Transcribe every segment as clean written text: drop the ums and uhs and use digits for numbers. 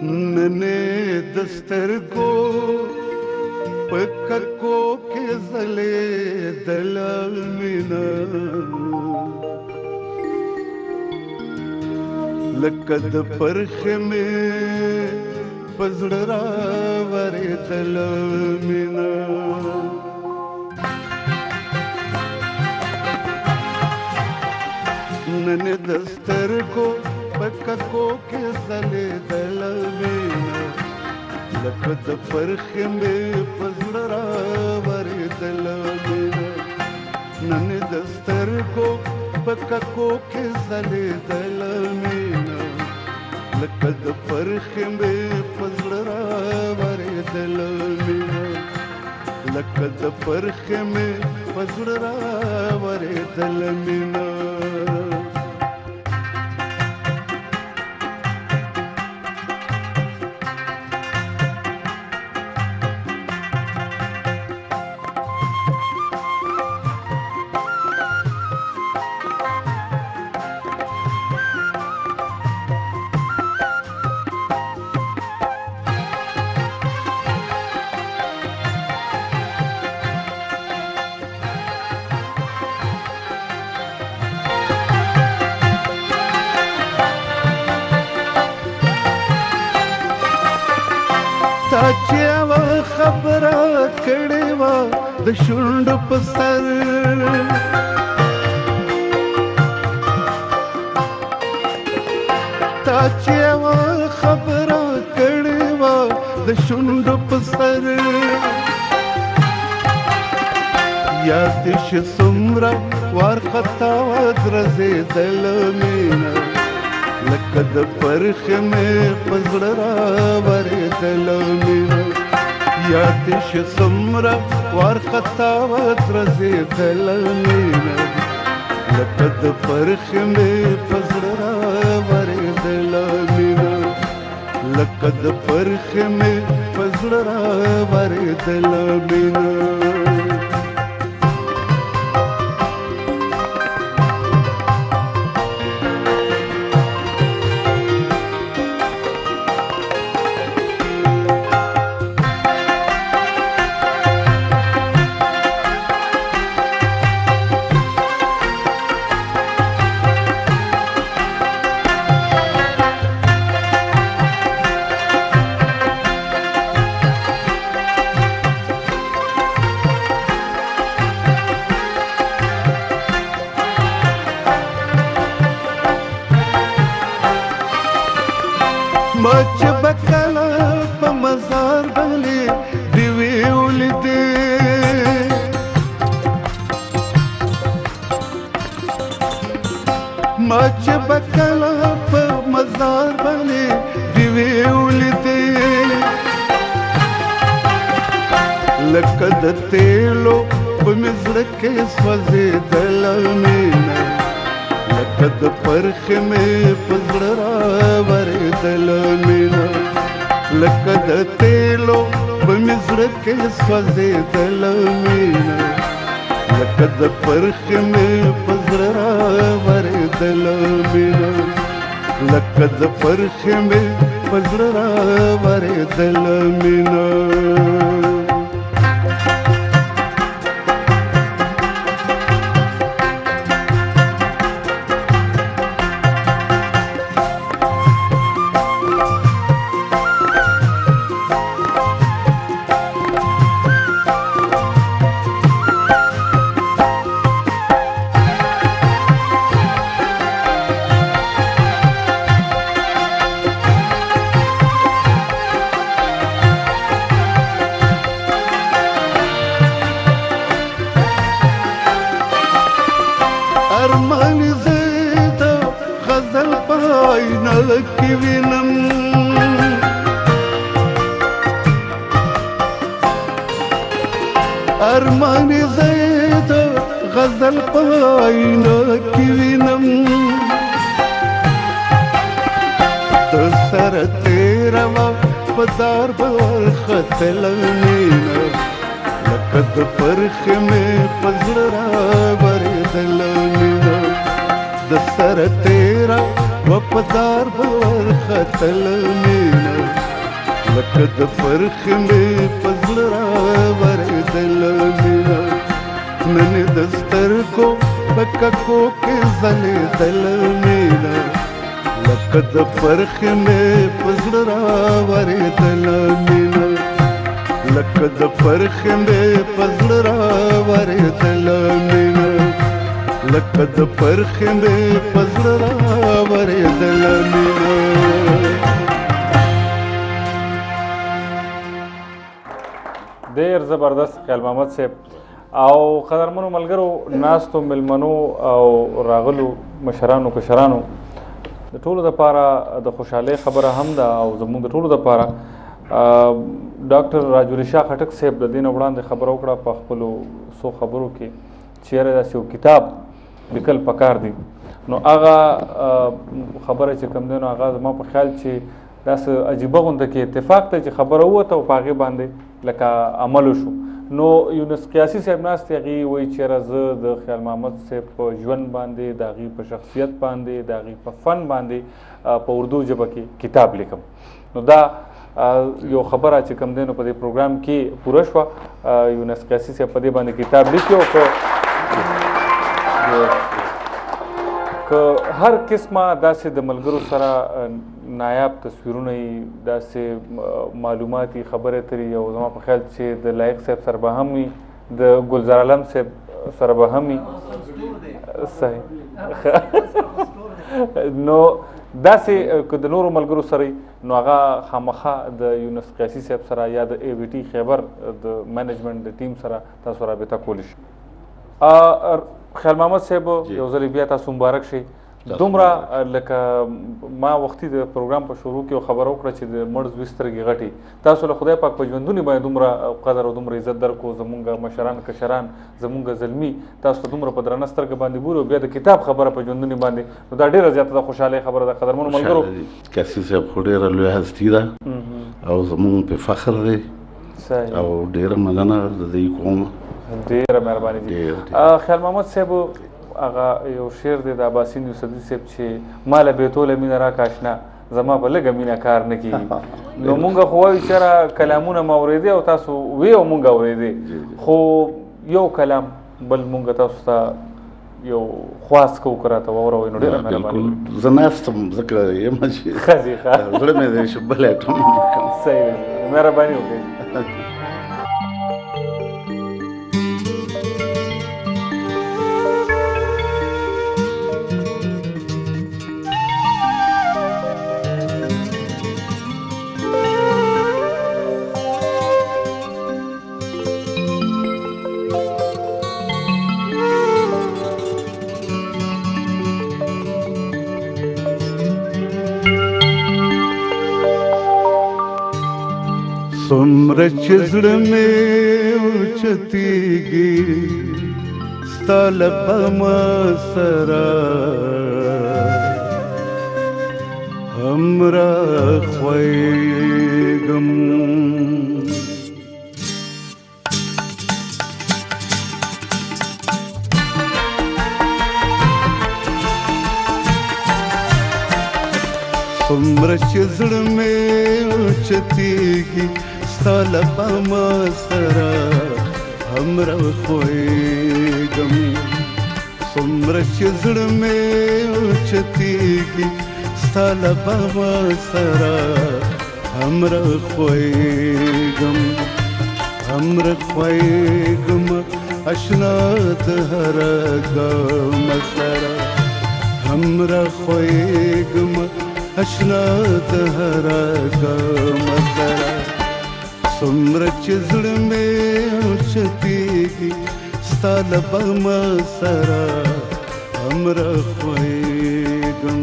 नने दस्तर को पक्को के जले दलाल मीना लकद परख में पजड़ा वरे दलाल मीना नने दस्तर को पक्को के जले दलाल मीना लकद परख में पजड़ा वरे दलाल मीना नने दस्तर को पक्को के जले दलाल मीना लकद परख में पजड़ा वरे दलाल मीना लकद परख में पजड़ा वरे दलाल मीना साचिया खबरा कड़ेवा द शुंड पसर साचिया खबरा कड़ेवा द शुंड पसर यातिश सुमरा वार खतावा द्रजे दल मीना लकद परख में पजड़ा वरे दलाल मीना यातिश सुमरा वार खतावत रजे दलाल मीना लकद परख में पजड़ा वरे दलाल मीना लकद परख में पजड़ा वरे दलाल मीना मच बकला मजार भले दिवे उलदे मच बकला मजार भले दिवे उलदे लकद तेलो मिस्र के स्वजे दलाल मीना लकद परख में पजड़ा वरे दलाल मीना लकद तेलो मिस्र के स्वजे दलाल मीना लकद परख में पजड़ा वरे दलाल मीना लकद परख में पजड़ा वरे दलाल मीना अरमान ज़ेदा ग़ज़ल पाइना की विनम अरमान ज़ेदा ग़ज़ल पाइना की विनम तो सर तेरा वफ़ादार बरख़त मीना लकद परख में पजड़ा वरे दलाल मीना दसर तेरा वफ़ादार बरख़त मीना لکه د فرخ مې په زړه راورېدله مینه نن د سترګو په ککو کې ځلېدله مینه لکه د فرخ مې په زړه راورېدله مینه لکه د فرخ مې په زړه راورېدله مینه لکه د فرخ مې په زړه راورېدله مینه. ډېر زبردست خیال محمد صاحب او قدرمنو ملګرو ناستو ملمنو او راغلو مشرانو کشرانو د ټولو دپاره د خوشحالۍ خبره هم ده او زموږ د ټولو دپاره ډاکټر راجوری شاه خټک صاحب د دې نه وړاندې خبره وکړه په خپلو څو خبرو کې چې یاره داسې یو کتاب لیکل پکار دي نو هغه خبره چې کوم دی نو هغه زما په خیال چې داسې عجیبه غونډه کې اتفاق دی چې خبره ووته او په هغې باندې لکه عمل وشو نو یونس قیاسي صاحب ناست دی هغې وایي چې یاره زه د خیال محمد صاحب په ژوند باندې د هغې په شخصیت باندې د هغې په فن باندې په اردو ژبه کې کتاب لیکم نو دا یو خبره چې کوم دی نو په دې پروګرام کې پوره شوه یونس قیاسي صاحب په دې باندې کتاب لیکي او که هر قسمه داسې د ملګرو سره نایاب تصویرونه یي داسې معلوماتي خبرې اترې او زما په خیال چې د لایق صاحب سره به هم وي د ګلزار عالم صاحب سره به هم وي صحیح نو داسې که د نورو ملګرو سره نو هغه خامخا د یونس قیاسي صاحب سره یا د ای وی ټي خیبر د مینجمنټ د ټیم سره تاسو رابطه کولی شئ. خیال محمد صاحب یو ځل بیا تاسو مبارک شئ دومره لکه ما وختي د پروګرام په شروع کې خبره وکړه چې د مړ زوی سترګې غټې تاسو له خدای پاک په ژوندوني باندې دومره قدر او دومره عزت درکو زمونږ مشران کشران زمونږ زلمي تاسو ته دومره په درنه سترګه باندې ګوري او بیا د کتاب خبره په ژوندوني باندې نو دا ډېره زیاته د خوشحالۍ خبره ده قدرمنو ملګرو قیاسي صاحب خو ډېره لویه هستي ده او زمونږ په فخر دی او ډېره مننه د دې کوم ډېره مهرباني دي خیال محمد صاحب هغه یو شعر دی د عباسین یوسفزي صاحب چې ما له بیتوله مینه راکه اشنا زما په لږه مینه کار نه کېږي نو مونږ خو وایو چې یاره کلامونه مو اورېدې او تاسو وی او مونږ اورېدې خو یو کلام بل مونږ تاسو ته یو خواست کوو که راته واوروئ نو ډېره مهرباني زه ناست یم ځکه یم چې زړه مې دی چې بل ایټم صحیح مهرباني وکړئ. څومره چې زړه مې اوچتېږي ستا له غمه سره هم راخوېږم څومره چې زړه مې اوچتېږي ستا له غمه سره هم راخوېږم څومره چې زړه مې اوچتېږي ستا له غمه سره هم راخوېږم هم راخوېږم اشنا د هره ګامه سره هم راخوېږم اشنا د هره ګامه سره څومره چې زړه مې اوچتېږي ستا له غمه سره هم راخوېږم.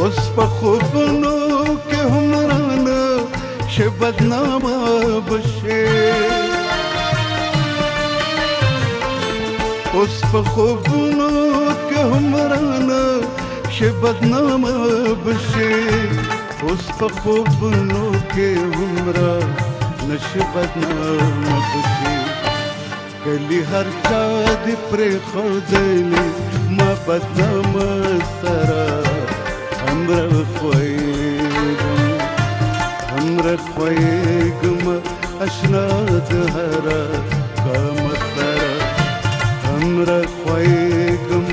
اوس په خوبونو کې هم رانه چې بدنامه بشي اوس په خوبونو کې هم رانه چې بدنامه بشي اوس په خوبونو کې هم رانه چې بدنامه بشي کلی هر چا دې پرېښودلې ما بدنامه سره همره خویږم اشنا د هره ګام سره همره خویږم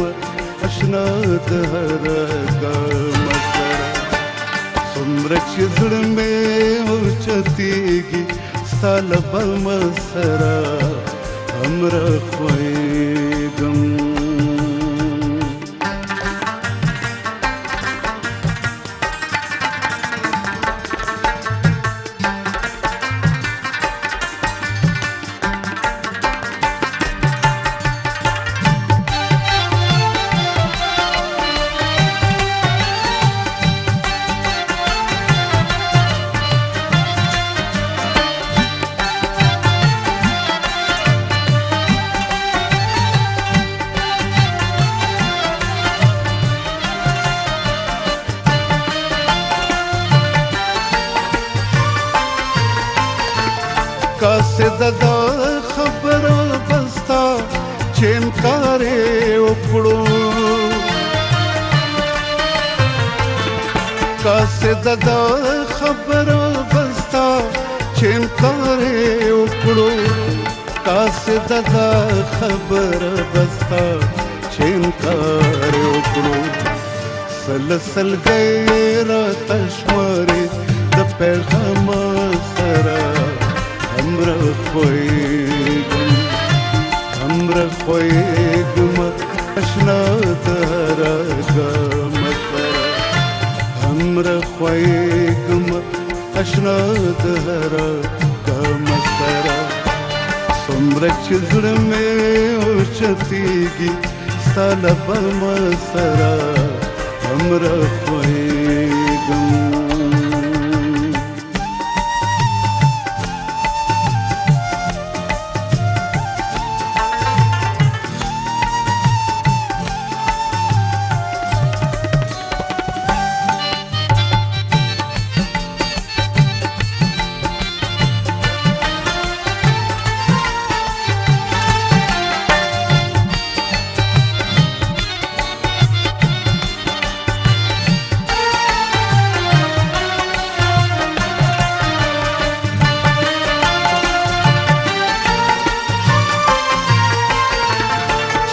اشنا د هره ګام سره څومره چې زړه مې اوچتېږي ستا له بامه سره همره خویږم کاسه دا خبره بستا چې انکار وکړو کاسه دا خبره بستا چې انکار وکړو کاسه دا خبره بستا چې انکار وکړو سلسل غیر تشماري د پیغام سره همره خویږم اشنا د هره ګام سره همره خویږم اشنا د هره ګام سره څومره چې زړه مې اوچتېږي ستا له بامه سره همره خویږم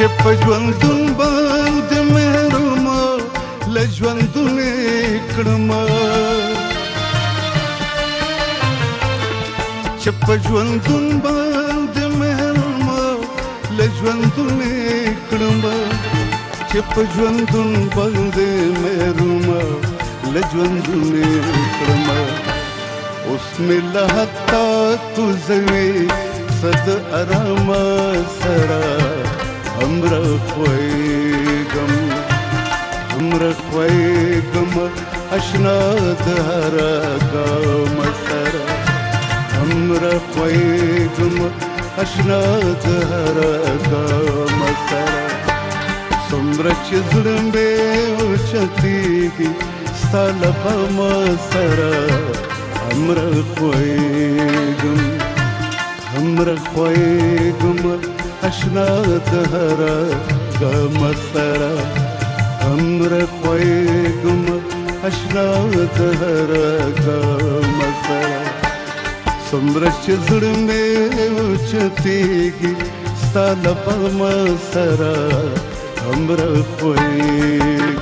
چې په ژوندون باندې محروم له ژوندون کړم چې په ژوندون باندې محروم له ژوندون کړم چې په ژوندون باندې محروم له ژوندون کړم اوس مې له حتا کوزوي صد آرام سره همره خویږم اشنا د هره ګام سره همره خویږم اشنا د هره ګام سره څومره چې زړه مې اوچتېږي ستا له بامه سره همره خویږم اشنا د هره ګام سره همره خویږم اشنا د هره ګام سره څومره چې زړه مې اوچتېږي ستا له بامه سره همره خویږم